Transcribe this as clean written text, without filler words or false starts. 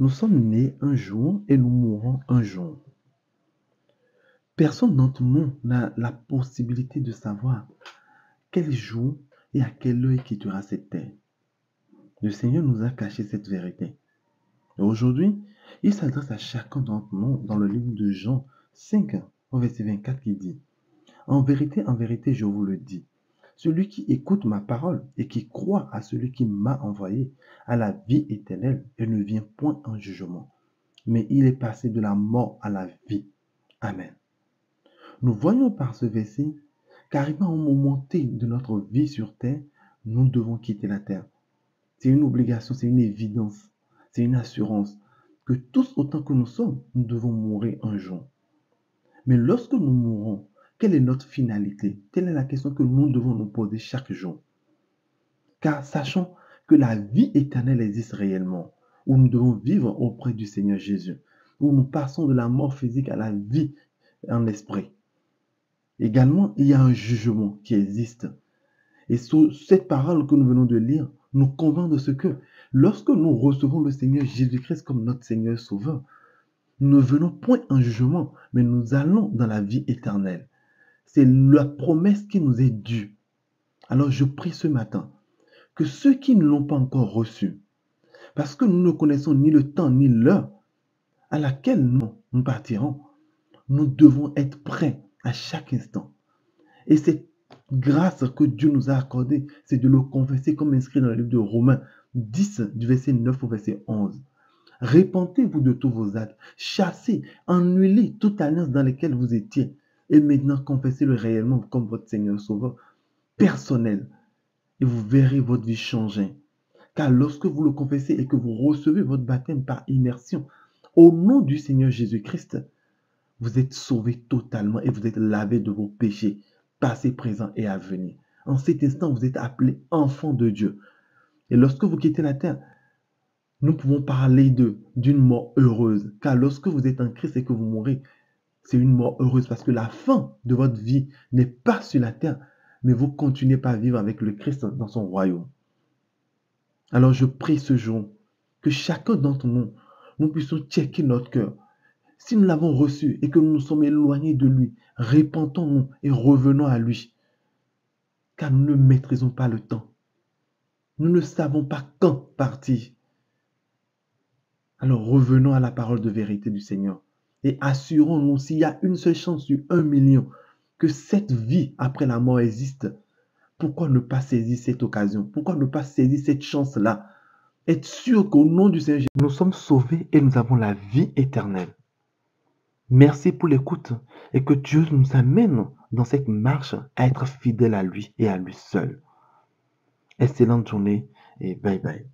Nous sommes nés un jour et nous mourrons un jour. Personne d'entre nous n'a la possibilité de savoir quel jour et à quelle heure il quittera cette terre. Le Seigneur nous a caché cette vérité. Et aujourd'hui, il s'adresse à chacun d'entre nous dans le livre de Jean 5, au verset 24 qui dit: en vérité, je vous le dis, celui qui écoute ma parole et qui croit à celui qui m'a envoyé a la vie éternelle et ne vient point en jugement, mais il est passé de la mort à la vie. Amen. Nous voyons par ce verset qu'arrivant au moment T de notre vie sur terre, nous devons quitter la terre. C'est une obligation, c'est une évidence, c'est une assurance que tous autant que nous sommes, nous devons mourir un jour. Mais lorsque nous mourrons, quelle est notre finalité? Telle est la question que nous devons nous poser chaque jour. Car sachons que la vie éternelle existe réellement, où nous devons vivre auprès du Seigneur Jésus, où nous passons de la mort physique à la vie en esprit. Également, il y a un jugement qui existe. Et cette parole que nous venons de lire nous convainc de ce que lorsque nous recevons le Seigneur Jésus-Christ comme notre Seigneur Sauveur, nous ne venons point en jugement, mais nous allons dans la vie éternelle. C'est la promesse qui nous est due. Alors je prie ce matin que ceux qui ne l'ont pas encore reçu, parce que nous ne connaissons ni le temps ni l'heure à laquelle nous partirons, nous devons être prêts à chaque instant. Et cette grâce que Dieu nous a accordée, c'est de le confesser comme inscrit dans le livre de Romains 10, du verset 9 au verset 11. Répentez-vous de tous vos actes, chassez, annulez toute alliance dans laquelle vous étiez, et maintenant confessez-le réellement comme votre Seigneur Sauveur personnel, et vous verrez votre vie changer. Car lorsque vous le confessez et que vous recevez votre baptême par immersion, au nom du Seigneur Jésus-Christ, vous êtes sauvés totalement et vous êtes lavés de vos péchés, passés, présents et à venir. En cet instant, vous êtes appelés enfants de Dieu. Et lorsque vous quittez la terre, nous pouvons parler d'une mort heureuse. Car lorsque vous êtes en Christ et que vous mourrez, c'est une mort heureuse parce que la fin de votre vie n'est pas sur la terre, mais vous continuez par vivre avec le Christ dans son royaume. Alors je prie ce jour que chacun d'entre nous, nous puissions checker notre cœur. Si nous l'avons reçu et que nous nous sommes éloignés de lui, repentons-nous et revenons à lui. Car nous ne maîtrisons pas le temps. Nous ne savons pas quand partir. Alors revenons à la parole de vérité du Seigneur et assurons-nous, s'il y a une seule chance sur 1 million, que cette vie après la mort existe. Pourquoi ne pas saisir cette occasion? Pourquoi ne pas saisir cette chance-là? Être sûr qu'au nom du Seigneur, nous sommes sauvés et nous avons la vie éternelle. Merci pour l'écoute et que Dieu nous amène dans cette marche à être fidèles à lui et à lui seul. Excellente journée et bye bye.